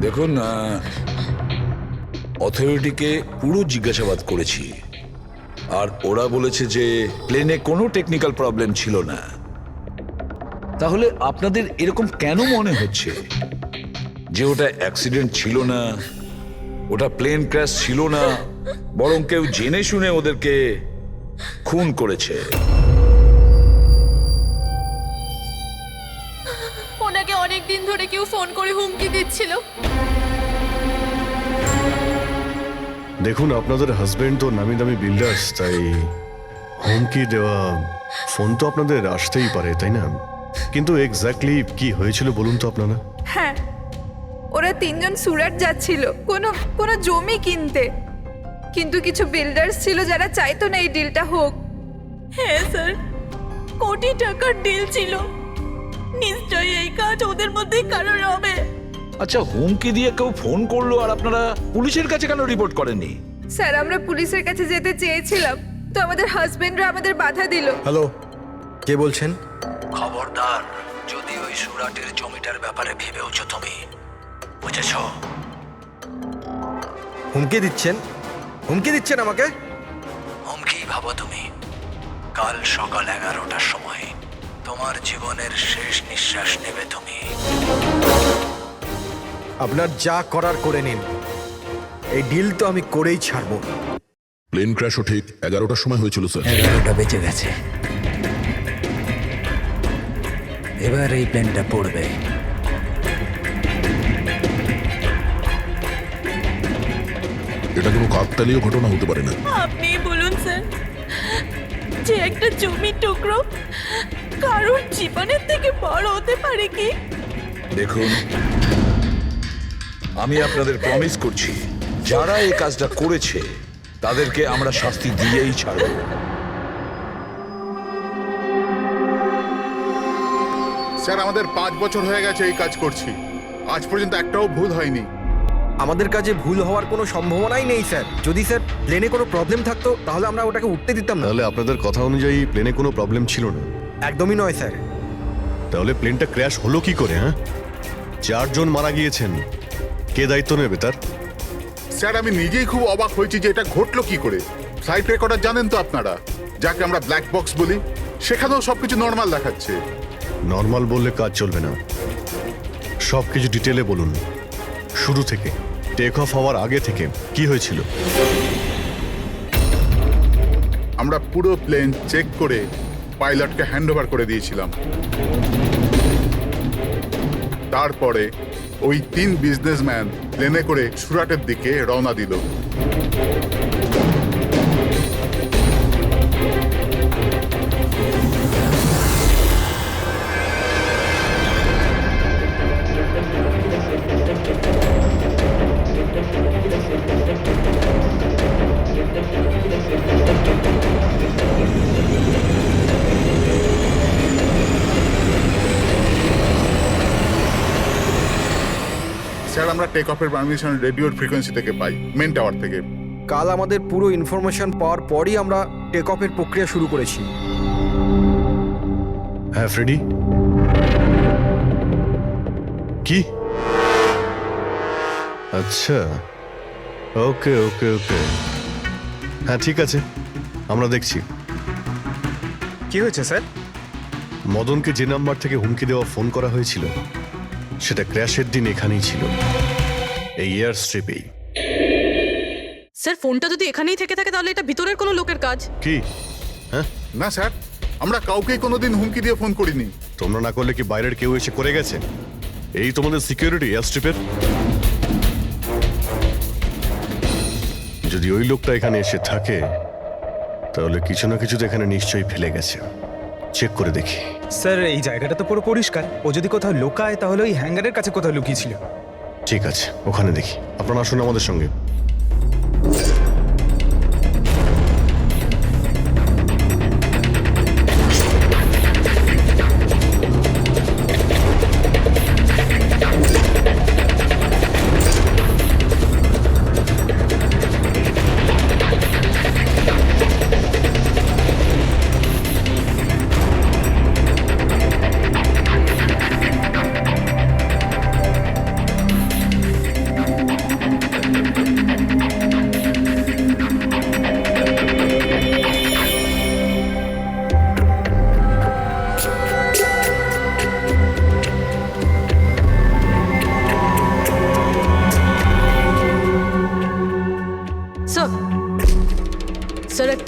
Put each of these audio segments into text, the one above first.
দেখুন, অথরিটিকে পুরো জিজ্ঞাসাবাদ করেছি, আর ওরা বলেছে যে প্লেনে কোনো টেকনিক্যাল প্রবলেম ছিল না। তাহলে আপনাদের এরকম কেন মনে হচ্ছে যে ওটা অ্যাক্সিডেন্ট ছিল না, ওটা প্লেন ক্র্যাশ ছিল না, বরং কেউ জেনে শুনে ওদেরকে খুন করেছে? ওনাকে অনেক দিন ধরে কেউ ফোন করে হুমকি দিচ্ছিল। দেখুন, আপনাদের হাজবেন্ড তো নামি দামি বিল্ডার্স, তাই হুমকি দেওয়া ফোন তো আপনাদের আসতেই পারে, তাই না? কিন্তু এক্স্যাক্টলি কি হয়েছিল বলুন তো আপনারা। হ্যাঁ, ওরা তিনজন সুরাট যাচ্ছিল কোনো জমি কিনতে, কিন্তু কিছু বিল্ডার্স ছিল যারা চাইতো না এই ডিলটা হোক। হ্যাঁ স্যার, কোটি টাকার ডিল ছিল। নিশ্চয়ই এই কাজ ওদের মধ্যেই কারোর হবে। আচ্ছা, হুমকি দিয়ে কেউ ফোন করলো আর আপনারা পুলিশের কাছে কেন রিপোর্ট করেননি? স্যার, আমরা পুলিশের কাছে যেতে চেয়েছিলাম, তো আমাদের হাজবেন্ডরা আমাদের বাধা দিল। হ্যালো, কে বলছেন? খবরদার, যদি ওই সুরাটের জমিটার ব্যাপারে ভেবেওছো তুমি, বুঝেছ? হুমকি দিচ্ছেন? হুমকি দিচ্ছেন আমাকে? হুমকি ভাবো তুমি। কাল সকাল 11টার সময় তোমার জীবনের শেষ নিঃশ্বাস নেবে তুমি। আপনার যা করার করে নিন, এই ডিল তো আমি করেই ছাড়বো। প্লেন ক্র্যাশও ঠিক 11টার সময় হয়েছিল স্যার। 11টা বেজে গেছে। এবার এই প্লেনটা পড়বে। এটা কোনো কাকতালীয় ঘটনা হতে পারে না। আপনি বলুন স্যার, যে একটা জমির টুকরো কারোর জীবনের থেকে বড় হতে পারে কি? দেখুন, আমি আপনাদের প্রমিস করছি, যারা এই কাজটা করেছে তাদেরকে আমরা শাস্তি দিয়েই ছাড়ব। স্যার, আমাদের 5 বছর হয়ে গেছে এই কাজ করছি, আজ পর্যন্ত একটাও ভুল হয়নি। আমাদের কাজে ভুল হওয়ার কোনো সম্ভাবনাই নেই স্যার। যদি স্যার প্লেনে কোনো প্রবলেম থাকতো তাহলে আমরা ওটাকে উঠতে দিতাম না। তাহলে আপনাদের কথা অনুযায়ী প্লেনে কোনো প্রবলেম ছিল না? একদমই নয় স্যার। তাহলে প্লেনটা ক্র্যাশ হলো কি করে? হ্যাঁ, 4 জন মারা গিয়েছেন, কে দায়িত্ব নেবে তার? স্যার, আমি নিজেই খুব অবাক হয়েছি যে এটা ঘটলো কি করে। ফ্লাইট রেকর্ডার জানেন তো আপনারা, যাকে আমরা ব্ল্যাক বক্স বলি, সেখানেও সবকিছু নর্মাল দেখাচ্ছে। নর্মাল বললে কাজ চলবে না, সব কিছু ডিটেলে বলুন, শুরু থেকে, টেক অফ হওয়ার আগে থেকে কি হয়েছিল? আমরা পুরো প্লেন চেক করে পাইলটকে হ্যান্ডওভার করে দিয়েছিলাম। তারপরে ওই 3 বিজনেসম্যান প্লেনে করে সুরাটের দিকে রওনা দিল। স্যার, আমরা টেক অফের পারমিশন রেডিওর ফ্রিকোয়েন্সি থেকে পাই, মেন টাওয়ার থেকে। কাল আমাদের পুরো ইনফরমেশন পাওয়ার পরই আমরা টেক অফের প্রক্রিয়া শুরু করেছি। হ্যাঁ ফ্রেডি, কি? আচ্ছা, ওকে ওকে ওকে, হ্যাঁ ঠিক আছে, আমরা দেখছি। কি হয়েছে স্যার? মদনকে যে নাম্বার থেকে হুমকি দেওয়া ফোন করা হয়েছিল সেটা ক্র্যাশের দিন এখানেই ছিল, এই এয়ার স্ট্রিপেই। স্যার, ফোনটা যদি এখানেই থেকে থাকে তাহলে এটা ভিতরের কোনো লোকের কাজ। কি? হ্যাঁ, না স্যার, আমরা কাউকেই কোনোদিন হুমকি দিয়ে ফোন করিনি। তোমরা না করলে কি বাইরের কেউ এসে করে গেছে? এই তোমাদের সিকিউরিটি এয়ার স্ট্রিপের? যদি ওই লোকটা এখানে এসে থাকে তাহলে কিছু না কিছু তো এখানে নিশ্চয়ই ফেলে গেছে, চেক করে দেখি। স্যার, এই জায়গাটা তো পুরো পরিষ্কার। ও যদি কোথাও লুকায় তাহলে ওই হ্যাঙ্গারের কাছে কোথাও লুকিয়েছিল। ঠিক আছে, ওখানে দেখি। আপনারা আসুন আমাদের সঙ্গে।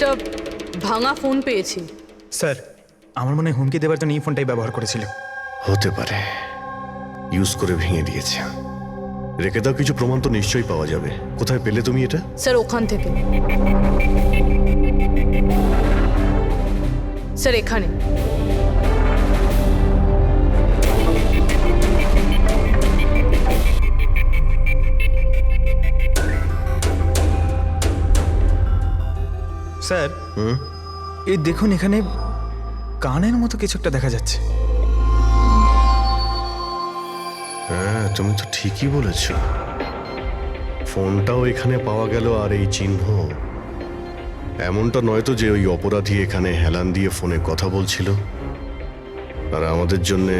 একটা ভাঙা ফোন পেয়েছি। স্যার আমার মনে হয় হুমকি দেওয়ার জন্য এই ফোনটাই ব্যবহার করেছিল। হতে পারে ইউজ করে ভেঙে দিয়েছে। রেখে দাও, কিছু প্রমাণ তো নিশ্চয়ই পাওয়া যাবে। কোথায় পেলে তুমি এটা? স্যার ওখান থেকে। স্যার এখানে। স্যার এই দেখুন, এখানে কানের মতো কিছু একটা দেখা যাচ্ছে। হ্যাঁ, তুমি তো ঠিকই বলেছ। ফোনটাও এখানে পাওয়া গেল, আর এই চিহ্ন। এমনটা নয় তো যে ওই অপরাধী এখানে হেলান দিয়ে ফোনে কথা বলছিল আর আমাদের জন্যে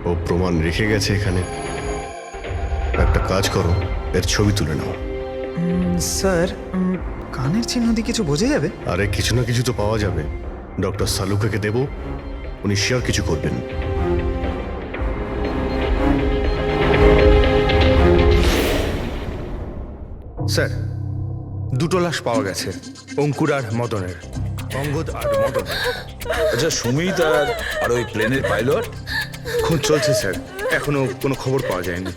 ও প্রমাণ রেখে গেছে এখানে। একটা কাজ করো, এর ছবি তুলে নাও। স্যার কানের চিহ্ন দিয়ে কিছু বোঝা যাবে? আরে কিছু না কিছু তো পাওয়া যাবে। ডক্টর সালুকাকে দেব, উনি শিওর কিছু করবেন। স্যার দুটো লাশ পাওয়া গেছে, অঙ্কুর আর মদনের। অঙ্গদ আর মদন। আচ্ছা, সুমিত আর ওই প্লেনের পাইলট? খুঁজ চলছে স্যার, এখনো কোনো খবর পাওয়া যায়নি।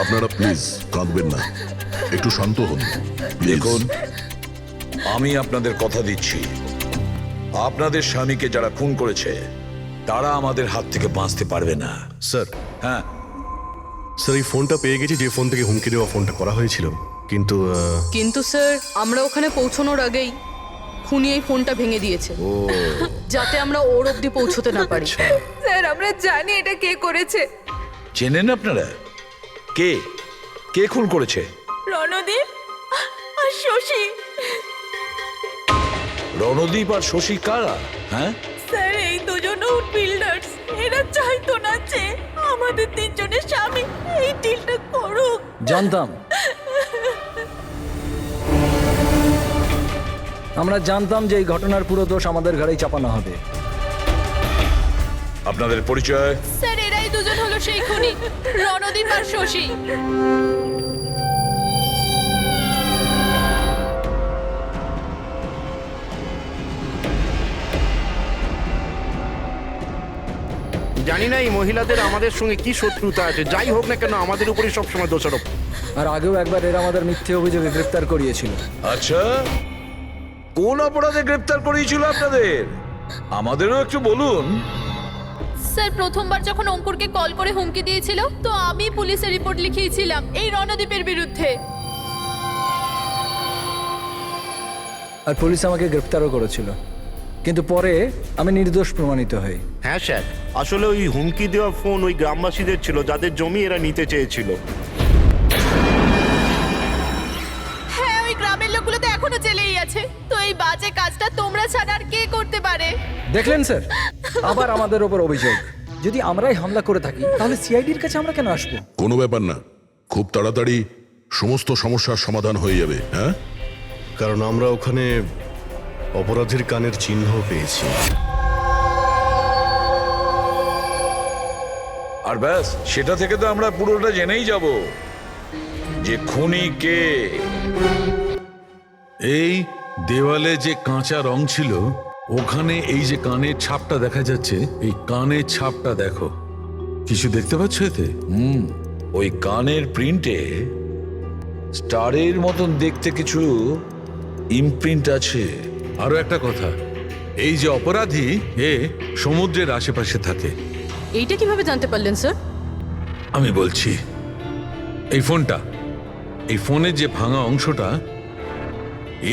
আপনারা প্লিজ কাঁদবেন না, একটু শান্ত হন। দেখুন, আমি আপনাদের কথা দিচ্ছি, আপনাদের স্বামীকে যারা খুন করেছে তারা আমাদের হাত থেকে বাঁচতে পারবে না। স্যার, হ্যাঁ, স্যার এই ফোনটা পেয়ে গেছি, যে ফোন থেকে হুমকি দেওয়া ফোনটা করা হয়েছিল। কিন্তু স্যার আমরা ওখানে পৌঁছানোর আগেই খুনি এই ফোনটা ভেঙে দিয়েছে, যাতে আমরা ওর অবধি পৌঁছতে না পারি। স্যার আমরা জানি এটা কে করেছে। চেনেন আপনারা কে কে খুন করেছে? রণদীপ আর শশী। রণদীপ আর শশী কারা? হ্যাঁ স্যার এই দুজন বিল্ডার্স, এরা চাইতো না যে আমাদের তিনজনের স্বামী এই ডিলটা করুক। জানতাম, আমরা জানতাম যে এই ঘটনার পুরো দোষ আমাদের ঘাড়েই চাপানো হবে। আপনাদের পরিচয়? স্যার এরাই দুজন হলো সেই খুনি, রণদীপ আর শশী। জানি না এই মহিলাদের আমাদের সঙ্গে কি শত্রুতা আছে। যাই হোক না কেন, আমাদের উপরই সবসময় দোষারোপ। আর আগেও একবার এরা আমাদের মিথ্যে অভিযোগে গ্রেফতার করিয়েছিল। আচ্ছা, কোন অপরাধে গ্রেপ্তার করিয়েছিল আপনাদের? আমাদেরও একটু বলুন। স্যার প্রথমবার যখন অঙ্কুরকে কল করে হুমকি দিয়েছিল, তো আমি পুলিশে রিপোর্ট লিখিয়েছিলাম এই রণদীপের বিরুদ্ধে। আর পুলিশ আমাকে গ্রেফতারও করেছিল, কিন্তু পরে আমি নির্দোষ প্রমাণিত হই। হ্যাঁ স্যার, আসলে ওই হুমকি দেওয়া ফোন ওই গ্রামবাসীদের ছিল, যাদের জমি এরা নিতে চেয়েছিল। হ্যাঁ, ওই গ্রামের লোকগুলো তো এখনো জেলেই আছে। তো এই বাজে কাজটা তোমরা ছাড়া আর কে করতে পারে? দেখলেন স্যার, আবার আমাদের ওপর অভিযোগ। যদি আমরাই হামলা করে থাকি তাহলে সিআইডির কাছে আমরা কেন আসবো? কোনো ব্যাপার না, খুব তাড়াতাড়ি সমস্ত সমস্যার সমাধান হয়ে যাবে। হ্যাঁ, কারণ আমরা ওখানে অপরাধীর কানের চিহ্ন পেয়েছি। আর ব্যাস, সেটা থেকে তো আমরা পুরোটা জেনেই যাব যে খুনি কে। এই দেওয়ালে যে কাঁচা রং ছিল, ওখানে এই যে কানের ছাপটা দেখা যাচ্ছে, এই কানের ছাপটা দেখো। কিছু দেখতে পাচ্ছ এতে? ওই কানের প্রিন্টে স্টারের মতন দেখতে কিছু ইমপ্রিন্ট আছে। আরো একটা কথা, এই যে অপরাধী, এ সমুদ্রের আশেপাশে থাকে। এইটা কিভাবে জানতে পারলেন স্যার? আমি বলছি, এই ফোনটা, এই ফোনের যে ভাঙা অংশটা,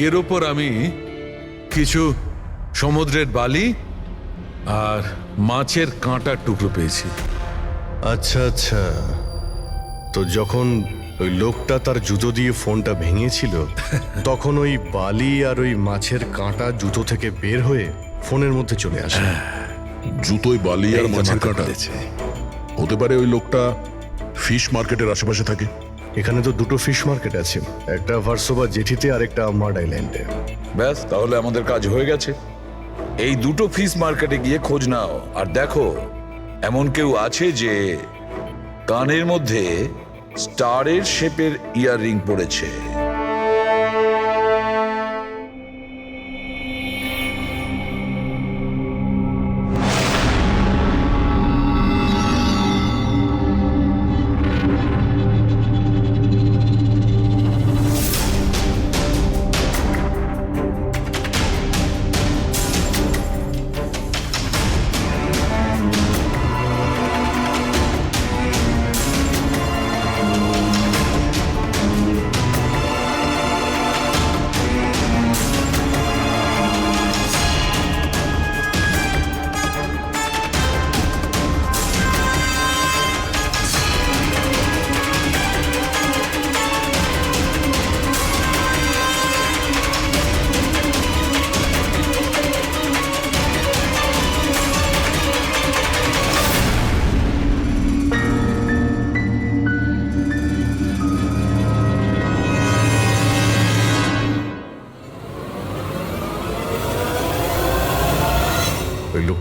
এর ওপর আমি কিছু সমুদ্রের বালি আর মাছের কাঁটার টুকরো পেয়েছি। আচ্ছা আচ্ছা, তো যখন ওই লোকটা তার জুতো দিয়ে ফোনটা ভেঙেছিল, তখন ওই বালি আর ওই মাছের কাঁটা জুতো থেকে বের হয়ে ফোনের মধ্যে চলে আসে। জুতোয় বালি আর মাছের কাঁটা। হতে পারে ওই লোকটা ফিশ মার্কেটের আশেপাশে থাকে। এখানে তো দুটো ফিশ মার্কেট আছে, একটা ভার্সোবা জেটিতে আর একটা মার্ড আইল্যান্ডে। ব্যাস, তাহলে আমাদের কাজ হয়ে গেছে। এই দুটো ফিশ মার্কেটে গিয়ে খোঁজ নাও, আর দেখো এমন কেউ আছে যে কানের মধ্যে স্টারের শেপের ইয়াররিং পড়েছে।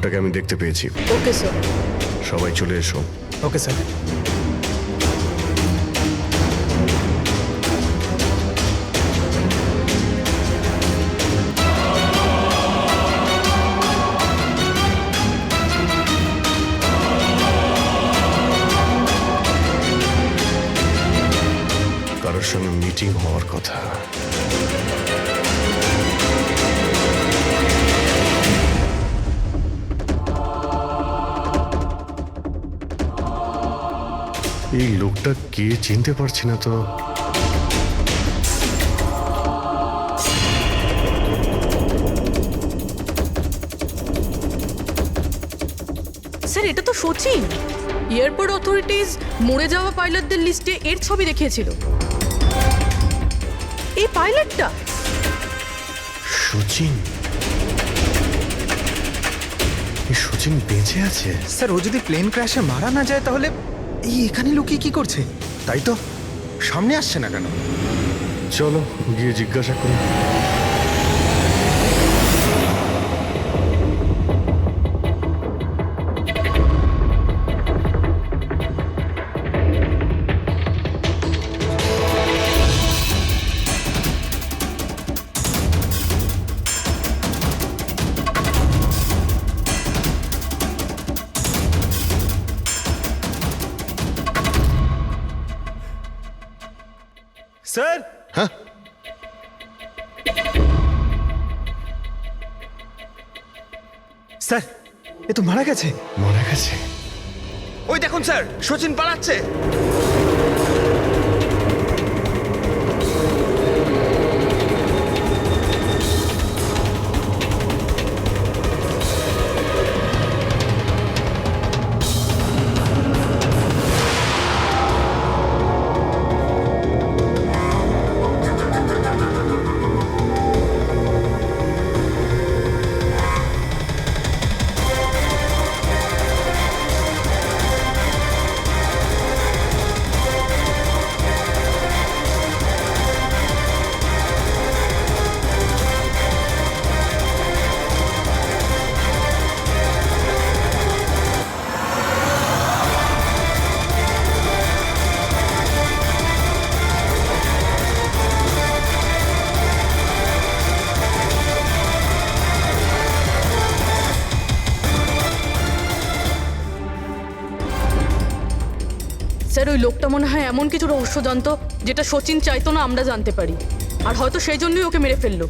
লোকটাকে আমি দেখতে পেয়েছি। Okay sir. সবাই চলে এসো। Okay sir. কারোর সঙ্গে মিটিং হওয়ার কথা। এই লোকটা কে চিনতে পারছি না তো। স্যার এটা তো সচিন। এয়ারপোর্ট অথরিটিজ মরে যাওয়া পাইলটদের লিস্টে এর ছবি দেখিয়েছিল। এই পাইলটটা সচিন। এই সচিন বেঁচে আছে? স্যার ও যদি প্লেন ক্র্যাশে মারা না যায় তাহলে এই এখানে লুকিয়ে কি করছে? তাই তো, সামনে আসছে না কেন? চলো গিয়ে জিজ্ঞাসা করি। স্যার। হ্যাঁ, স্যার এ তো মারা গেছে। মারা গেছে? ওই দেখুন স্যার, সচিন পালাচ্ছে। স্যার ওই লোকটা মনে হয় এমন কিছু রহস্য জানতো যেটা সচিন চাইতো না আমরা জানতে পারি, আর হয়তো সেই জন্যই ওকে মেরে ফেললো।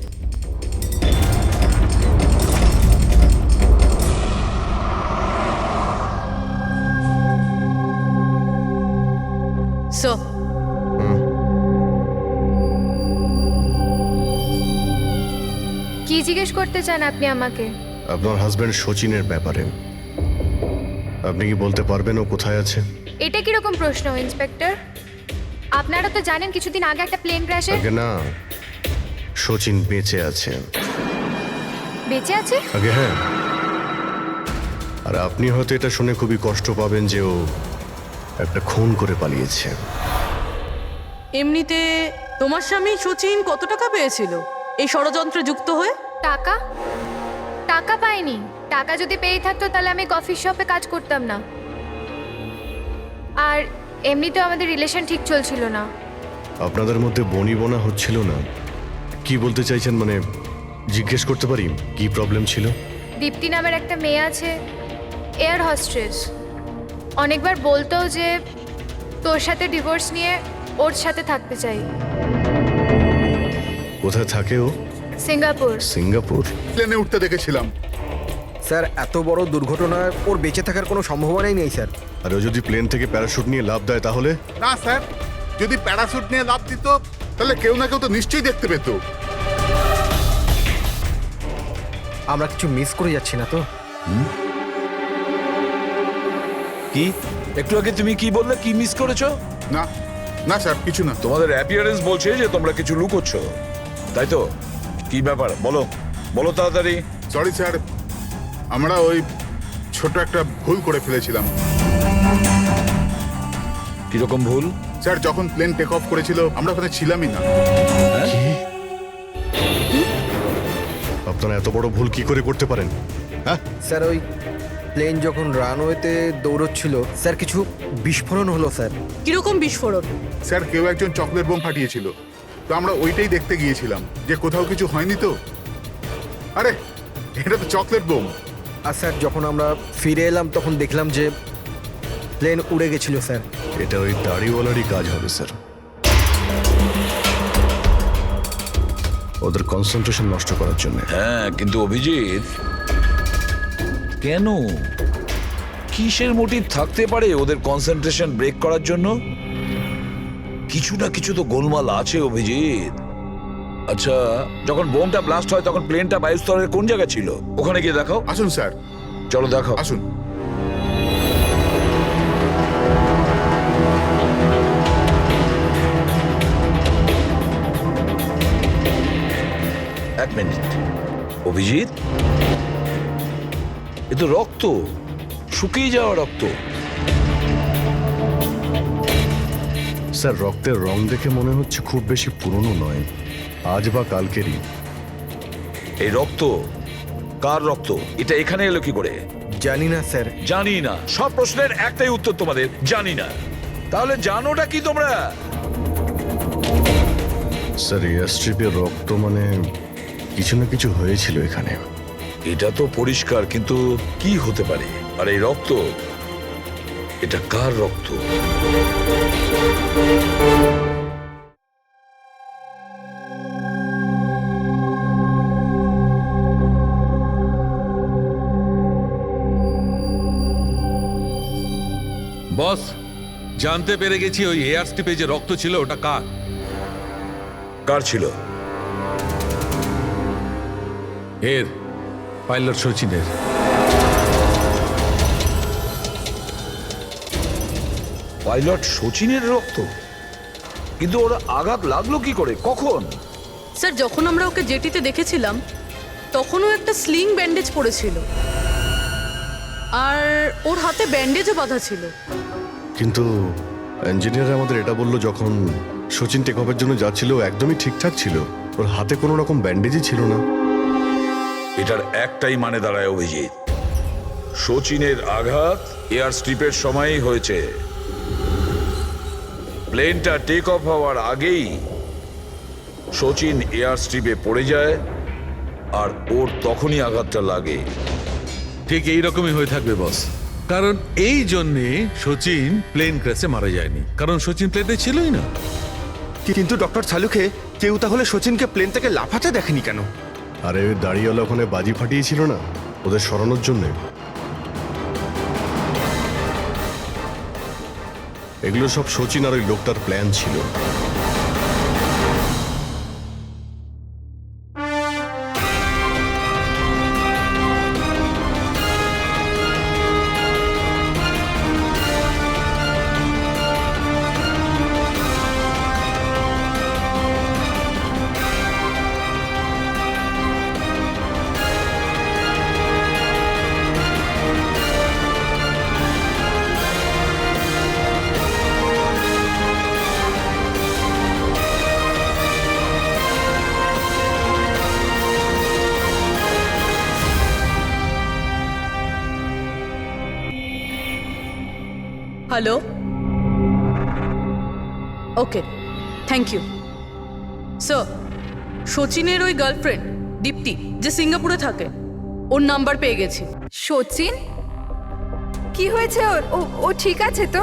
স্যার কি জিজ্ঞেস করতে চান আপনি আমাকে? আপনার হাজবেন্ড সচিনের ব্যাপারে। আপনি কি বলতে পারবেন ও কোথায় আছে? এটা কিরকম প্রশ্ন ইন্সপেক্টর? আপনারা তো জানেন কিছুদিন আগে একটা প্লেন ক্র্যাশে। আগে না, সচিন বেঁচে আছে। বেঁচে আছে? আগে হ্যাঁ। আর আপনি হয়তো এটা শুনে খুবই কষ্ট পাবেন যে ও একটা খুন করে পালিয়েছে। এমনিতে তোমার স্বামী সচিন কত টাকা পেয়েছিল এই ষড়যন্ত্রে যুক্ত হয়ে? টাকা? টাকা পাইনি। টাকা যদি পেয়ে থাকতো তাহলে আমি কফি শপে কাজ করতাম না। আর এমনিতেও আমাদের রিলেশন ঠিক চলছিল না। আপনাদের মধ্যে বনিবনা হচ্ছিল না? কি বলতে চাইছেন, মানে জিজ্ঞেস করতে পারি কি প্রবলেম ছিল? দীপ্তি নামের একটা মেয়ে আছে, এয়ার হোস্টেস। অনেকবার বলতো যে তোর সাথে ডিভোর্স নিয়ে ওর সাথে থাকতে চাই। কোথায় থাকে ও? সিঙ্গাপুর। সিঙ্গাপুর? প্লেনে উঠতে দেখেছিলাম। স্যার এত বড় দুর্ঘটনায় ওর বেঁচে থাকার কোনো সম্ভাবনাই নেই স্যার। আর ও যদি প্লেন থেকে প্যারাশুট নিয়ে লাফ দেয় তাহলে? না স্যার, যদি প্যারাসুট নিয়ে লাফ দিত তাহলে কেউ না কেউ তো নিশ্চয়ই দেখতে পেত। আমরা কিছু মিস করে যাচ্ছি না তো? কি একটু আগে তুমি কি বললে, কি মিস করেছো? না না স্যার, কিছু না। তোমাদের অ্যাপিয়ারেন্স বলছে যে তোমরা কিছু লুকোচ্ছ, তাই তো? কি ব্যাপার বলো, বলো তাড়াতাড়ি। সরি স্যার, আমরা ওই ছোট একটা ভুল করে ফেলেছিলাম। কিরকম ভুল? স্যার যখন প্লেন টেক অফ করেছিল আমরা ওখানে ছিলামই না। আপনারা এত বড় ভুল কি করে করতে পারেন? হ্যাঁ স্যার ওই প্লেন যখন রানওয়েতে দৌড়চ্ছিল স্যার কিছু বিস্ফোরণ হলো স্যার। কিরকম বিস্ফোরণ? স্যার কেউ একজন চকলেট বোম ফাটিয়েছিল, তো আমরা ওইটাই দেখতে গিয়েছিলাম যে কোথাও কিছু হয়নি তো। আরে এটা তো চকলেট বোম। আর স্যার যখন আমরা ফিরে এলাম তখন দেখলাম যে প্লেন উড়ে গেছিল স্যার। এটা ওই দাড়িওয়ালারই কাজ হবে স্যার। ওদের কনসেন্ট্রেশন নষ্ট করার জন্য। হ্যাঁ, কিন্তু অভিজিৎ, কেন? কিসের মোটিভ থাকতে পারে ওদের কনসেন্ট্রেশন ব্রেক করার জন্য? কিছু না কিছু তো গোলমাল আছে অভিজিৎ। আচ্ছা, যখন বোমটা ব্লাস্ট হয় তখন প্লেনটা বায়ুস্তরের কোন জায়গায় ছিল? ওখানে গিয়ে দেখাও। আসুন স্যার। চলো দেখাও। আসুন। এক মিনিট অভিজিৎ, এ তো রক্ত, শুকিয়ে যাওয়া রক্ত। স্যার রক্তের রং দেখে মনে হচ্ছে খুব বেশি পুরনো নয়, আজ বা কালকেরই। এই রক্ত কার রক্ত? এটা এখানে এলো কি করে? জানি না স্যার। জানি না। সব প্রশ্নের একটাই উত্তর তোমাদের, জানি না। তাহলে জানোটা কি তোমরা? স্যার এয়ারস্ট্রিপের রক্ত মানে কিছু না কিছু হয়েছিল এখানে। এটা তো পরিষ্কার, কিন্তু কি হতে পারে? আর এই রক্ত, এটা কার রক্ত? বস, জানতে পেরে গেছি ওই এয়ার স্ট্রিপে যে রক্ত ছিল ওটা কার? কার ছিল? এর, পাইলট সচিনের। পাইলট সচিনের রক্ত? কিন্তু ওরা আঘাত লাগলো কি করে, কখন? স্যার যখন আমরা ওকে জেটিতে দেখেছিলাম তখনও একটা স্লিং ব্যান্ডেজ পড়েছিল, আর ওর হাতে ব্যান্ডেজও বাঁধা ছিল। কিন্তু ইঞ্জিনিয়ার আমাদের এটা বললো যখন সচিন টেক অফের জন্য যাচ্ছিল ও একদমই ঠিকঠাক ছিল, ওর হাতে কোনো রকম ব্যান্ডেজই ছিল না। এটার একটাই মানে দাঁড়ায় অভিজিৎ, সচিনের আঘাত এয়ার স্ট্রিপের সময়ই হয়েছে। প্লেনটা টেক অফ হওয়ার আগেই সচিন এয়ার স্ট্রিপে পড়ে যায়, আর ওর তখনই আঘাতটা লাগে। ঠিক এইরকমই হয়ে থাকবে বস, কারণ এই জন্যে সচিন প্লেন ক্র্যাশে মারা যায়নি, কারণ সচিন প্লেনে ছিলই না। কিন্তু ডক্টর সালুকে কেউ তাহলে সচিনকে প্লেন থেকে লাফাতে দেখেনি কেন? আরে ওই দাড়িওয়ালা ওখানে বাজি ফাটিয়েছিল না ওদের সরানোর জন্যে। এগুলো সব সচিন আর ওই লোকটার প্ল্যান ছিল। Hello, okay, thank you sir. সচিনের ওই গার্লফ্রেন্ড দীপ্তি যে সিঙ্গাপুরে থাকে, ওর নাম্বার পেয়ে গেছি। সচিন কি হয়েছে ওর? ও ঠিক আছে তো?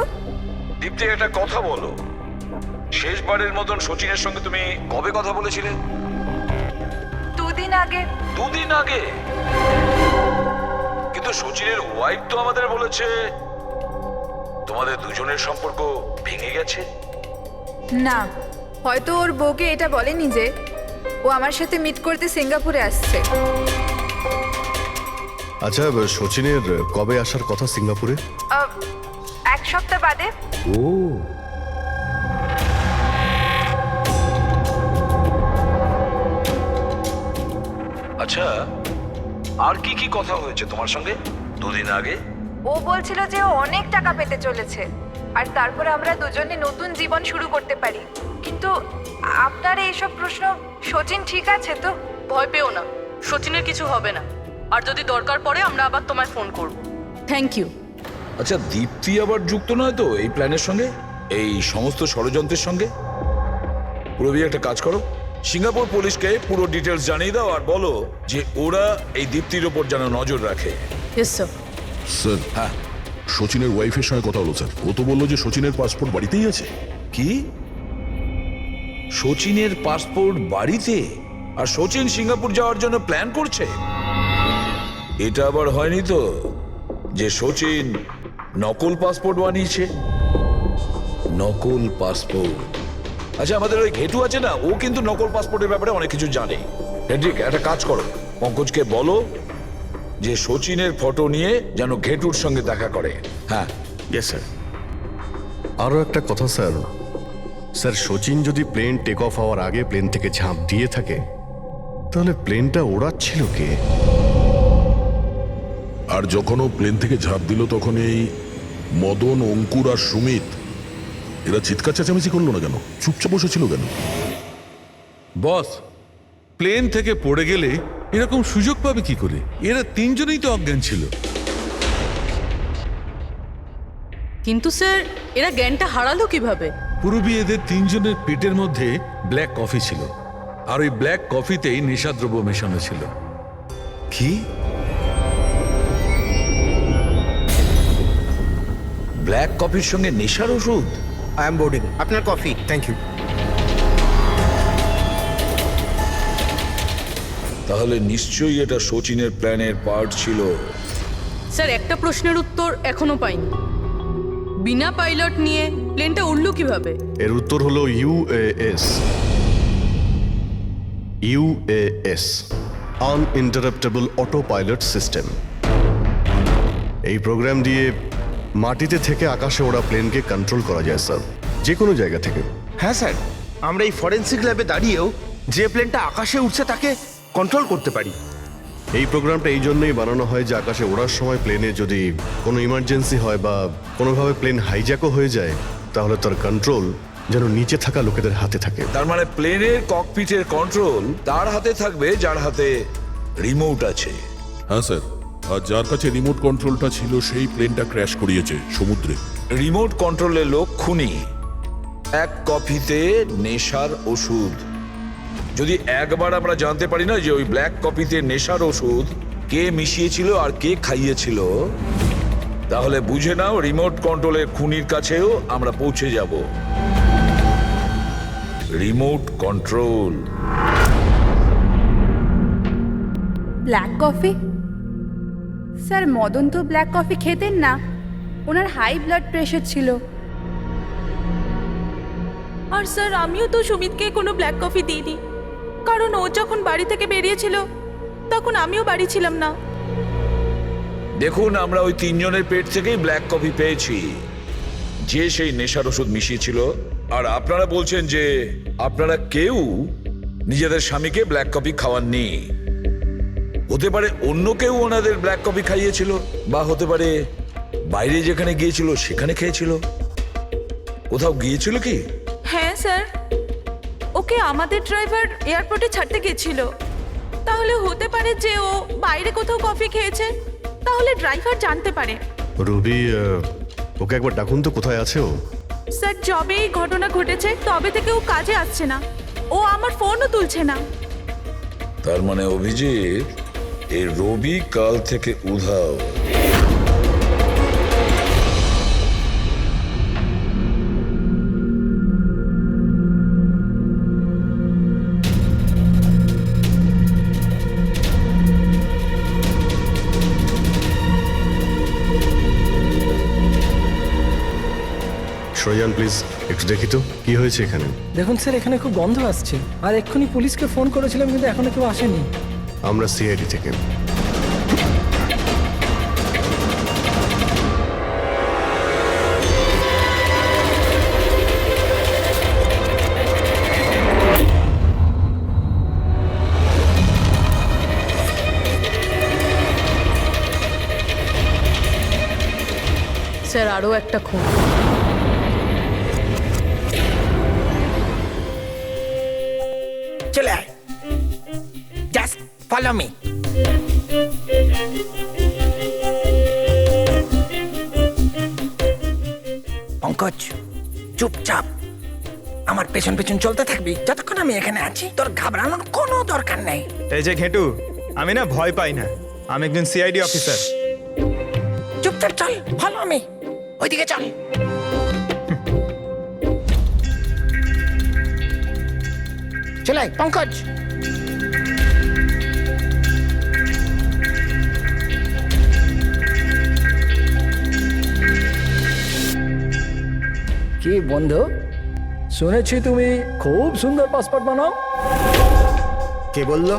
দীপ্তি, একটা কথা বলো, শেষবারের মতন সচিনের সঙ্গে তুমি কবে কথা বলেছিলে? 2 দিন আগে। 2 দিন আগে? কিন্তু সচিনের ওয়াইফ তো আমাদের বলেছে তোমাদের দুজনের সম্পর্ক ভেঙে গেছে। না, হয়তো ওর বউকে এটা বলেনি যে ও আমার সাথে মিট করতে সিঙ্গাপুরে আসছে। আচ্ছা, সচিনের কবে আসার কথা সিঙ্গাপুরে? 1 সপ্তাহ বাদে। ও, আচ্ছা, আর কি কি কথা হয়েছে তোমার সঙ্গে 2 দিন আগে? ও বলছিল যে ও অনেক টাকা পেতে চলেছে, আর তারপরে আমরা দুজনে নতুন জীবন শুরু করতে পারি। কিন্তু আপনার এইসব প্রশ্ন, সচিন ঠিক আছে তো? ভয় পেও না, সচিনের কিছু হবে না, আর যদি দরকার পড়ে আমরা আবার তোমায় ফোন করব। Thank you. আচ্ছা, দীপ্তি আবার যুক্ত নয় তো এই প্ল্যানের সঙ্গে, এই সমস্ত ষড়যন্ত্রের সঙ্গে? পুরবি, একটা কাজ করো, সিঙ্গাপুর পুলিশকে পুরো ডিটেলস জানিয়ে দাও আর বলো যে ওরা এই দীপ্তির ওপর যেন নজর রাখে। Yes sir. স্যার, হ্যাঁ, সচিনের ওয়াইফের সঙ্গে কথা হলো স্যার। ও তো বললো যে সচিনের পাসপোর্ট বাড়িতেই আছে। কি? সচিনের পাসপোর্ট বাড়িতে? আর সচিন সিঙ্গাপুর যাওয়ার জন্য প্ল্যান করছে? এটা আবার হয়নি তো যে সচিন নকল পাসপোর্ট বানিয়েছে? নকল পাসপোর্ট? আচ্ছা, আমাদের ওই ঘেটু আছে না, ও কিন্তু নকল পাসপোর্টের ব্যাপারে অনেক কিছু জানে। হেড্রিক, একটা কাজ করো, পঙ্কজকে বলো যে সচিনের ফটো নিয়ে যেন ঘেটুর সঙ্গে দেখা করে। হ্যাঁ। Yes sir. আরও একটা কথা স্যার, স্যার সচিন যদি প্লেন টেক অফ হওয়ার আগে প্লেন থেকে ঝাঁপ দিয়ে থাকে, তাহলে প্লেনটা ওড়াচ্ছিল কে? আর যখন ও প্লেন থেকে ঝাঁপ দিল তখন এই মদন, অঙ্কুর আর সুমিত এরা চিৎকার চেঁচামেচি করলো না কেন? চুপচাপ বসেছিল কেন? বস, প্লেন থেকে পড়ে গেলে এরকম সুযোগ পাবে কি করে? এরা তিনজনেই তো অজ্ঞান ছিল। কিন্তু স্যার, এরা জ্ঞানটা হারালো কিভাবে? পুরবি, এদের তিনজনের পেটের মধ্যে ব্ল্যাক কফি ছিল, আর ওই ব্ল্যাক কফিতেই নেশাদ্রব্য মেশানো ছিল। কি? ব্ল্যাক কফির সঙ্গে নেশার ওষুধ? I am boarding. আপনার কফি। Thank you. তাহলে নিশ্চয়ই এটা সচিনের প্ল্যানের পার্ট ছিল। স্যার, একটা প্রশ্নের উত্তর এখনো পাইনি। বিনা পাইলট নিয়ে প্লেনটা উড়লো কিভাবে? এর উত্তর হলো UAS. UAS, আনইন্টারাপ্টেবল auto pilot system. এই প্রোগ্রাম দিয়ে মাটিতে থেকে আকাশে ওড়া প্লেনকে কন্ট্রোল করা যায় স্যার, যে কোনো জায়গা থেকে। হ্যাঁ স্যার, আমরা এই ফরেন্সিক ল্যাবে দাঁড়িয়েও যে প্লেনটা আকাশে উঠছে তাকে কন্ট্রোল করতে পারি। এই প্রোগ্রামটা এই জন্যই বানানো হয় যে আকাশে ওড়ার সময় প্লেনে যদি কোনো ইমার্জেন্সি হয় বা কোনোভাবে প্লেন হাইজ্যাকও হয়ে যায়, তাহলে তার কন্ট্রোল যেন নিচে থাকা লোকেদের হাতে থাকে। তার মানে প্লেনের ককপিটের কন্ট্রোল তার হাতে থাকবে যার হাতে রিমোট আছে। হ্যাঁ স্যার, আর যার কাছে রিমোট কন্ট্রোলটা ছিল সেই প্লেনটা ক্র্যাশ করিয়েছে সমুদ্রে। রিমোট কন্ট্রোলের লোক খুনি, এক কফিতে নেশার ওষুধ। যদি একবার আমরা জানতে পারি না যে ওই ব্ল্যাক কফিতে নেশার ওষুধ কে মিশিয়েছিল আর কে খাইয়েছিল, তাহলে বুঝে নাও রিমোট কন্ট্রোলের খুনির কাছেও আমরা পৌঁছে যাব। Remote control. Black coffee? Sir, Madan তো ব্ল্যাক কফি খেতেন না, ওনার হাই ব্লাড প্রেশার ছিল। আর স্যার, আমিও তো সুমিতকে কোনো ব্ল্যাক কফি দিইনি, কারণ ও যখন বাড়ি থেকে বেরিয়েছিল তখন আমিও বাড়ি ছিলাম না। দেখুন, আমরা ওই তিনজনের পেট থেকেই ব্ল্যাক কফি পেয়েছি, যে সেই নেশার ওষুধ মিশিয়েছিল। আর আপনারা বলছেন যে আপনারা কেউ নিজেদের স্বামীকে ব্ল্যাক কফি খাওয়াননি। হতে পারে অন্য কেউ ওনাদের ব্ল্যাক কফি খাইয়েছিল, বা হতে পারে বাইরে যেখানে গিয়েছিল সেখানে খেয়েছিল। কোথাও গিয়েছিল কি? হ্যাঁ স্যার, ওকে আমাদের ড্রাইভার এয়ারপোর্টে ছাড়তে গেছিল। তাহলে হতে পারে যে ও বাইরে কোথাও কফি খেয়েছে, তাহলে ড্রাইভার জানতে পারে। রবি, ওকে একবার ডাকুন তো, কোথায় আছে ও? স্যার, যবে এই ঘটনা ঘটেছে তবে থেকে ও কাজে আসছে না, ও আমার ফোনও তুলছে না। তার মানে অভিজিৎ, এই রবি কাল থেকে উধাও। সরজান, প্লিজ একটু দেখি তো কি হয়েছে এখানে। দেখুন স্যার, এখানে খুব গন্ধ আসছে, আর এক্ষুনি পুলিশকে ফোন করেছিলাম কিন্তু এখনো কেউ আসেনি। আমরা সিআইডি থেকে। স্যার, আরও একটা খুন। চলে আয়, just follow follow me. Pankaj, চুপচাপ আমার পেছন পেছন চলতে থাকবি যতক্ষণ আমি এখানে আছি। তোর ঘাবড়ানোর কোনো দরকার নেই। এই যে ঘেটু, আমি না ভয় পাই না, আমি একজন সিআইডি অফিসার। চুপচাপ চল, ফলো মি, ওইদিকে চল। চলে পঙ্কজ। কি বন্ধু, শুনেছি তুমি খুব সুন্দর পাসপোর্ট বানাও। কে বললো?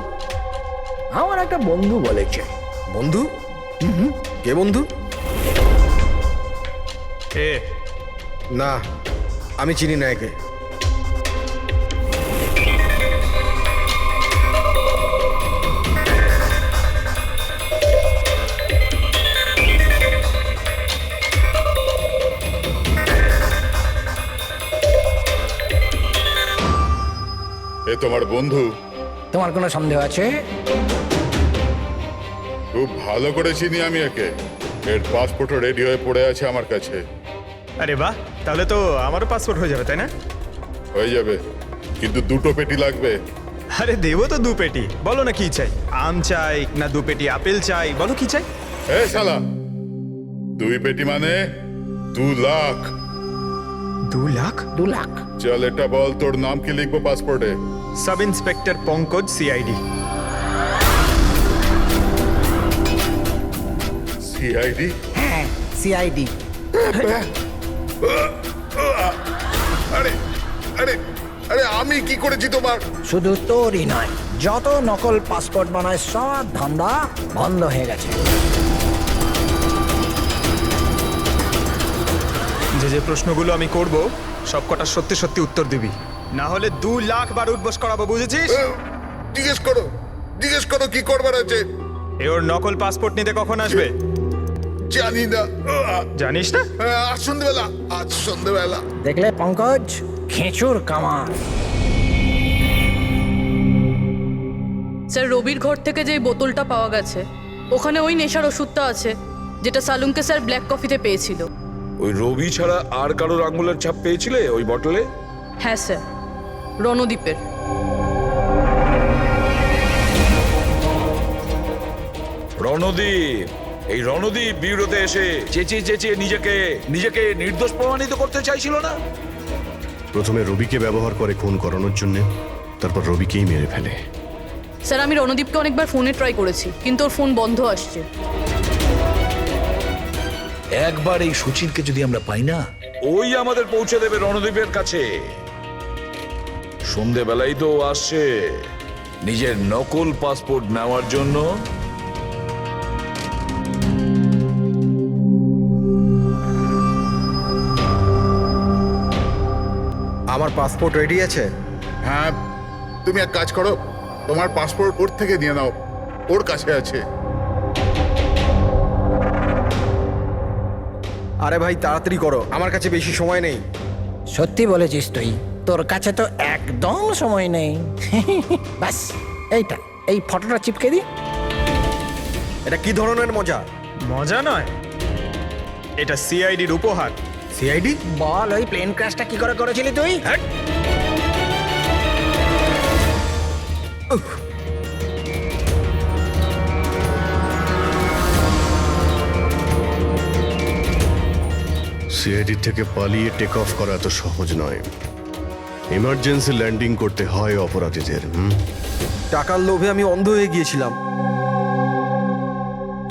আমার একটা বন্ধু বলেছে। বন্ধু? কে বন্ধু? এ না, আমি চিনি না একে। এ তোমার বন্ধু? তোমার কোনো সন্দেহ আছে? খুব ভালো করে চিনি আমি একে। এর পাসপোর্টও রেডি হয়ে পড়ে আছে আমার কাছে। আরে বাহ, তাহলে তো আমারও পাসপোর্ট হয়ে যাবে, তাই না? হয়ে যাবে, কিন্তু 2টো পেটি লাগবে। আরে দেবো তো 2 পেটি। বলো না কি চাই, আম চাই না 2 পেটি আপেল চাই, বলো কি চাই? এ শালা, 2 পেটি মানে 2 লাখ। 2 লাখ? 2 লাখ? চল এটা বল, তোর নাম কি লিখবো পাসপোর্টে? Sub inspector Pankaj, CID. CID? হ্যাঁ, সিআইডি। আরে আরে আরে, আমি কি করেছি তোমার? শুধু তোরই নয়, যত নকল পাসপোর্ট বানায় সব ধান্দা বন্ধ হয়ে গেছে। যে যে প্রশ্নগুলো আমি করব সব কটা সত্যি সত্যি উত্তর দিবি, না হলে 2 লাখ বার উঠবস করাবো, বুঝেছিস? জিজ্ঞেস করো কি করবার আছে। এ ওর নকল পাসপোর্ট নিতে কখন আসবে? জানি না। জানিস না? আজ সন্ধ্যেবেলা। দেখলে পঙ্কজ, খেঁচুর কামার। স্যার, রবির ঘর থেকে যে বোতলটা পাওয়া গেছে ওখানে ওই নেশার ওষুধটা আছে যেটা সালুনকে স্যার ব্ল্যাক কফিতে পেয়েছিল। ওই রবি ছাড়া আর কারোর আঙুলের ছাপ পেয়েছিলে ওই বটলে? হ্যাঁ স্যার, রণদ্বীপের। রণদীপ, এই রণদীপ বিউরোতে এসে চেঁচিয়ে নিজেকে নির্দোষ প্রমাণিত করতে চাইছিল না? প্রথমে রবিকে ব্যবহার করে খুন করানোর জন্য, তারপর রবিকেই মেরে ফেলে। স্যার, আমি রণদীপকে অনেকবার ফোনে ট্রাই করেছি, কিন্তু ওর ফোন বন্ধ আসছে। একবার এই সুচিরকে যদি আমরা পাই না, ওই আমাদের পৌঁছে দেবে রণদীপের কাছে। সন্ধেবেলায় তো আসছে নিজের নকল পাসপোর্ট নেওয়ার জন্য। আমার পাসপোর্ট রেডি আছে? হ্যাঁ, তুমি এক কাজ করো, তোমার পাসপোর্ট ওর থেকে নিয়ে নাও, ওর কাছে আছে। আরে ভাই তাড়াতাড়ি করো, আমার কাছে বেশি সময় নেই। সত্যি বলেছিস তুই, তোর কাছে তো একদম সময় নেই। বাস এই ফটোটা চিপকে দি। এটা কি ধরনের মজা? মজা নয়, এটা সিআইডির উপহার। সিআইডি? বল, ওই প্লেন ক্র্যাশটা কি করে করেছিলি তুই? সিআইডি থেকে পালিয়ে টেক অফ করা এত সহজ নয়। ইমার্জেন্সি ল্যান্ডিং করতে হয় অপরাধীদের। টাকার লোভে আমি অন্ধ হয়ে গিয়েছিলাম।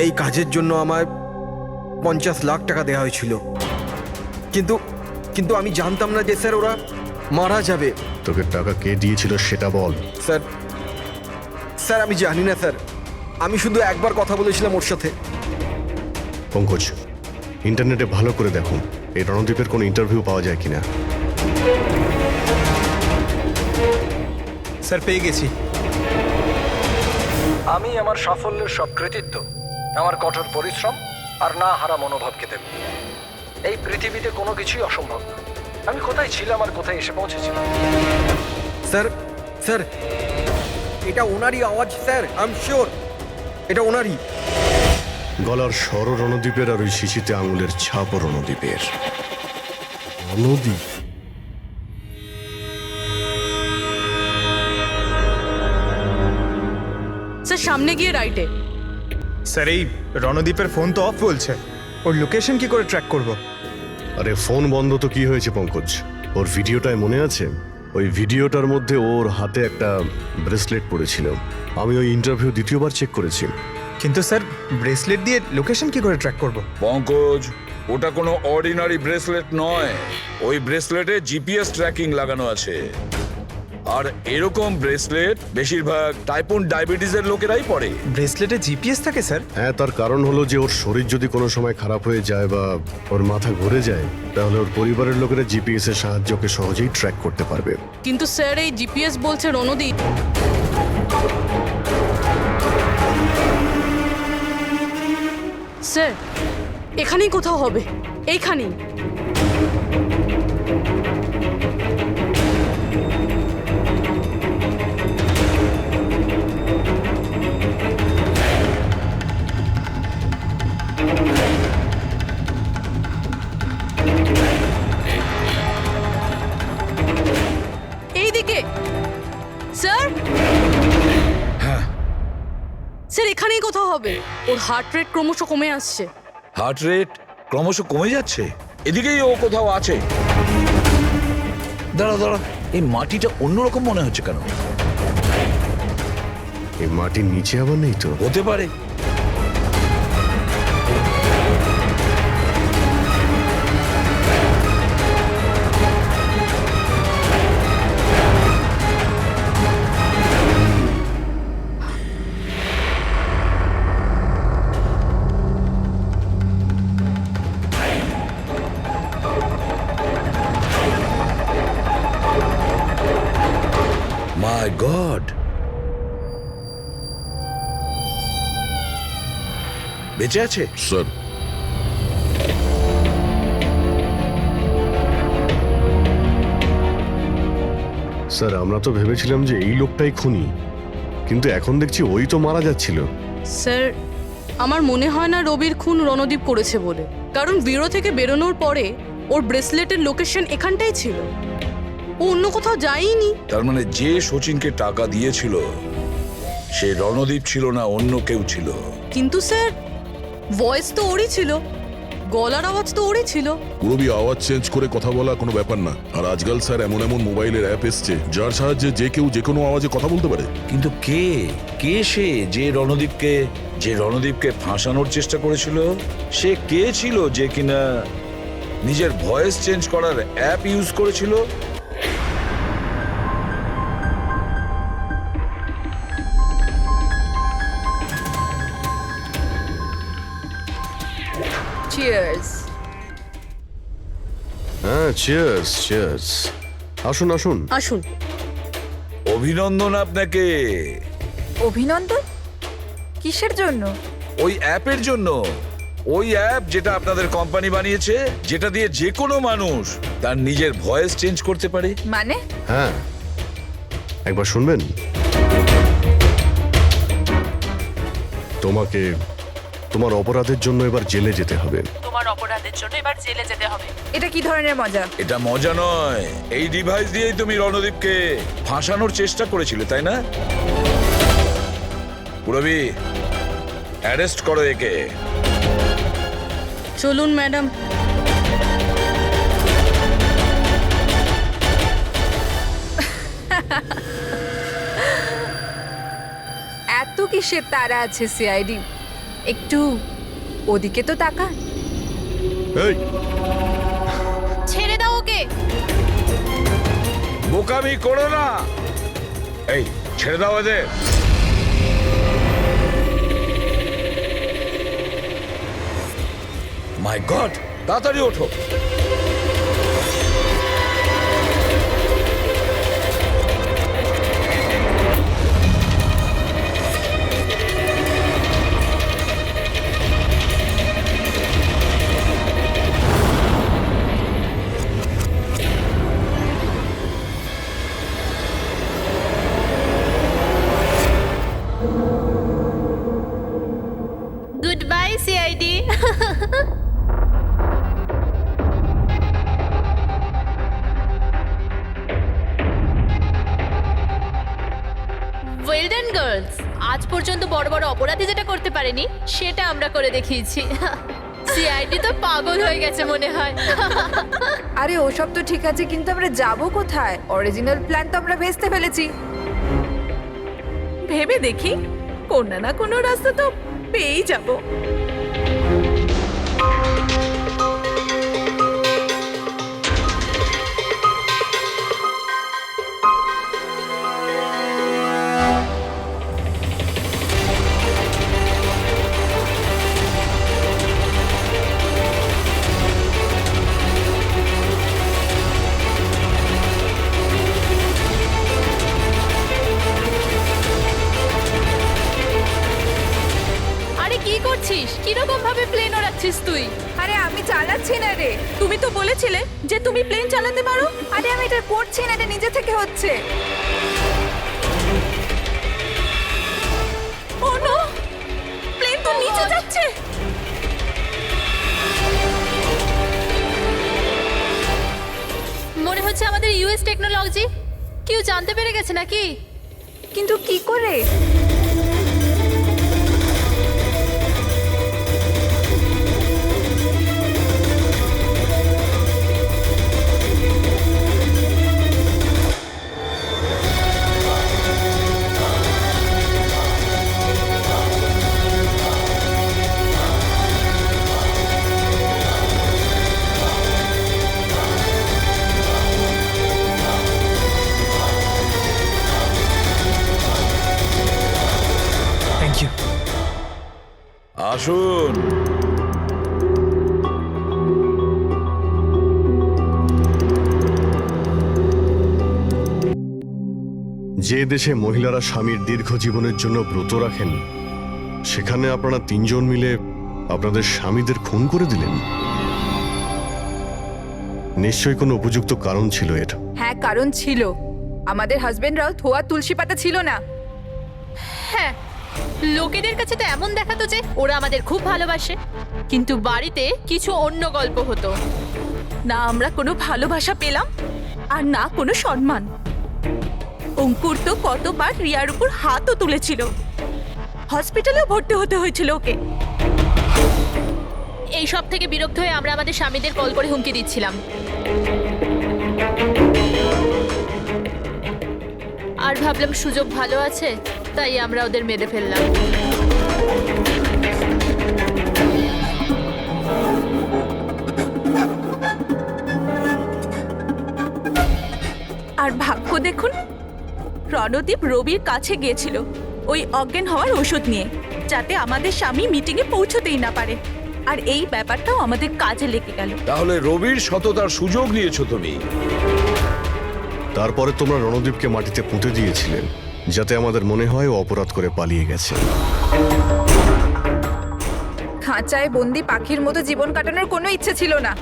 এই কাজের জন্য আমায় 50 লাখ টাকা দেওয়া হয়েছিল, কিন্তু আমি জানতাম না যে স্যার ওরা মারা যাবে। তোকে টাকা কে দিয়েছিল সেটা বল। স্যার আমি জানি না স্যার, আমি শুধু একবার কথা বলেছিলাম ওর সাথে। পঙ্কজ, ইন্টারনেটে ভালো করে দেখুন এই রণদ্বীপের কোনো ইন্টারভিউ পাওয়া যায় কিনা। স্যার, পেয়ে গেছি। আমি আমার সাফল্যের সব কৃতিত্ব আমার কঠোর পরিশ্রম আর না হারা মনোভাবকে দেব। এই পৃথিবীতে কোনো কিছুই অসম্ভব না। আমি কোথায় ছিলাম আর কোথায় এসে পৌঁছেছিলাম। স্যার এটা ওনারই আওয়াজ স্যার, আই এম শিওর এটা ওনারই। গলার স্বর রণদ্বীপের আর ওই শিশিতে আঙুলের ছাপও রণদ্বীপের। রণদ্বীপ স্যার সামনে গিয়ে রাইটে। স্যার এই রণদীপের ফোন তো অফ বলছে, ওর লোকেশন কি করে ট্র্যাক করব? আরে ফোন বন্ধ তো কি হয়েছে পঙ্কজ, ওর ভিডিওটায় মনে আছে? ওই ভিডিওটার মধ্যে ওর হাতে একটা ব্রেসলেট পড়েছিল। আমি ওই ইন্টারভিউ দ্বিতীয়বার চেক করেছি। কিন্তু স্যার ব্রেসলেট দিয়ে লোকেশন কি করে ট্র্যাক করব? পঙ্কজ, ওটা কোনো অর্ডিনারি ব্রেসলেট নয়। ওই ব্রেসলেটে জিপিএস ট্র্যাকিং লাগানো আছে। আর এরকম ব্রেসলেট বেশিরভাগ টাইপ 1 ডায়াবেটিসের লোকেরাই পরে। ব্রেসলেটে জিপিএস থাকে স্যার? হ্যাঁ, তার কারণ হলো যে ওর শরীর যদি কোনো সময় খারাপ হয়ে যায় বা ওর মাথা ঘুরে যায়, তাহলে ওর পরিবারের লোকেরা জিপিএস এর সাহায্যকে সহজেই ট্র্যাক করতে পারবে। কিন্তু স্যার এই জিপিএস বলছে রণদীপ। স্যার এখানেই কোথাও হবে, এইখানেই। এইদিকে স্যার। স্যার এখানেই কোথাও হবে। ওর হার্ট রেট ক্রমশ কমে আসছে। হার্ট রেট ক্রমশ কমে যাচ্ছে, এদিকেই ও কোথাও আছে। দাঁড়া দাঁড়া, এই মাটিটা অন্যরকম মনে হচ্ছে কেন? এই মাটির নিচে আবার নেই তো? হতে পারে। মাই গড, বেঁচে আছে? স্যার স্যার আমরা তো ভেবেছিলাম যে এই লোকটাই খুনি, কিন্তু এখন দেখছি ওই তো মারা যাচ্ছিল। স্যার আমার মনে হয় না রবির খুন রণদীপ করেছে বলে, কারণ ব্যুরো থেকে বেরোনোর পরে ওর ব্রেসলেটের লোকেশন এখানটাই ছিল, ও অন্য কোথাও যায়নি। তার মানে যে সচিনকে টাকা দিয়েছিল সে রণদীপ ছিল না, অন্য কেউ ছিল। কিন্তু স্যার ভয়েস তো ওরই ছিল, গলার আওয়াজ তো ওরই ছিল। পুরোবি আওয়াজ চেঞ্জ করে কথা বলা কোনো ব্যাপার না। আর আজকাল স্যার এমন এমন মোবাইলের অ্যাপ এসছে যার সাহায্যে যে কেউ যে কোনো আওয়াজে কথা বলতে পারে। কিন্তু কে কে সে যে রণদীপকে ফাঁসানোর চেষ্টা করেছিল? সে কে ছিল যে কিনা নিজের ভয়েস চেঞ্জ করার অ্যাপ ইউজ করেছিল? চিয়ার্স। হ্যাঁ, চিয়ার্স চিয়ার্স। আসুন আসুন আসুন। অভিনন্দন আপনাকে। অভিনন্দন? কিসের জন্য? ওই অ্যাপের জন্য। ওই অ্যাপ যেটা আপনাদের কোম্পানি বানিয়েছে, যেটা দিয়ে যে কোনো মানুষ তার নিজের ভয়েস চেঞ্জ করতে পারে। মানে? হ্যাঁ, একবার শুনবেন? তোমাকে তোমার অপরাধের জন্য এবার জেলে যেতে হবে। তোমার অপরাধের জন্য এবার জেলে যেতে হবে। এটা কি ধরনের মজা? এটা মজা নয়। এই ডিভাইস দিয়েই তুমি রণদীপকে ফাঁসানোর চেষ্টা করেছিলে, তাই না? পুরবি, অ্যারেস্ট করো একে। চলুন ম্যাডাম। এত কিসের তারা আছে সিআইডি? একটু ওদিকে তো তাকান। এই ছেড়ে দাও ওকে। বোকামি করো না। এই ছেড়ে দাও এদের। মাই গড, তাড়াতাড়ি ওঠো। ওয়েল ডান গার্লস, আজ পর্যন্ত বড় বড় অপরাধী যেটা করতে পারেনি সেটা আমরা করে দেখিয়েছি। সিআইডি তো পাগল হয়ে গেছে মনে হয়। আরে ওসব তো ঠিক আছে, কিন্তু আমরা যাব কোথায়? অরিজিনাল প্ল্যান তো আমরা ভেস্তে ফেলেছি। ভেবে দেখি, কোনো না কোনো রাস্তা তো পেয়েই যাব। আরে কি করছিস? কিরকম ভাবে প্লেন ওড়াচ্ছিস তুই? আরে আমি চালাচ্ছি না রে। তুমি তো বলেছিলে যে তুমি প্লেন চালাতে পারো। আরে আমি এটা করছি না, এটা নিজে থেকে হচ্ছে। ও নো, প্লেন তো নিচে যাচ্ছে। মনে হচ্ছে আমাদের ইউএস টেকনোলজি কেউ জানতে পেরে গেছে নাকি? কিন্তু কি করে? Thank you. আসুন। যে দেশে মহিলারা স্বামীর দীর্ঘ জীবনের জন্য ব্রত রাখেন, সেখানে আপনারা তিনজন মিলে আপনাদের স্বামীদের খুন করে দিলেন। নিশ্চয়ই কোনো উপযুক্ত কারণ ছিল এর। হ্যাঁ, কারণ ছিল। আমাদের হাজবেন্ডরাও ধোয়া তুলসী পাতা ছিল না। হ্যাঁ, লোকেদের কাছে তো এমন দেখাতো যে ওরা আমাদের খুব ভালোবাসে, কিন্তু বাড়িতে কিছু অন্য গল্প হতো। না আমরা কোনো ভালোবাসা পেলাম, আর না কোনো সম্মান। অঙ্কুর তো কতবার রিয়ার উপর হাতও তুলেছিল, হসপিটালেও ভর্তি হতে হয়েছিল ওকে। এই সব থেকে বিরক্ত হয়ে আমরা আমাদের স্বামীদের কল করে হুমকি দিচ্ছিলাম। আর ভাবলাম সুযোগ ভালো আছে, তাই আমরা ওদের মেরে ফেললাম। আর ভাগ্য দেখুন, রণদীপ রবির কাছে গিয়েছিল ওই অজ্ঞান হওয়ার ওষুধ নিয়ে, যাতে আমাদের স্বামী মিটিংয়ে পৌঁছতেই না পারে। আর এই ব্যাপারটাও আমাদের কাজে লেগে গেল। তাহলে রবির সততার সুযোগ নিয়েছো তুমি। তারপরে তোমরা রণদীপকে মাটিতে পুঁতে দিয়েছিলেন, যাতে আমাদের মনে হয় ও অপরাধ করে পালিয়ে গেছে। খাঁচায় বন্দি পাখির মতো জীবন কাটানোর কোনো ইচ্ছে ছিল না।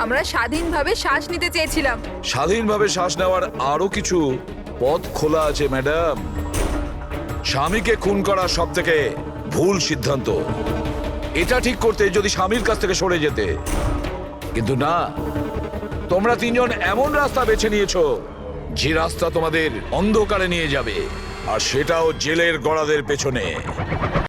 আমরা স্বাধীনভাবে শ্বাস নিতে চেয়েছিলাম। স্বাধীনভাবে শ্বাস নেওয়ার আরো কিছু পথ খোলা আছে ম্যাডাম। স্বামীকে খুন করা সব থেকে ভুল সিদ্ধান্ত। এটা ঠিক করতে যদি স্বামীর কাছ থেকে সরে যেতে, কিন্তু না, তোমরা তিনজন এমন রাস্তা বেছে নিয়েছো যে রাস্তা তোমাদের অন্ধকারে নিয়ে যাবে, আর সেটাও জেলের গড়াদের পেছনে।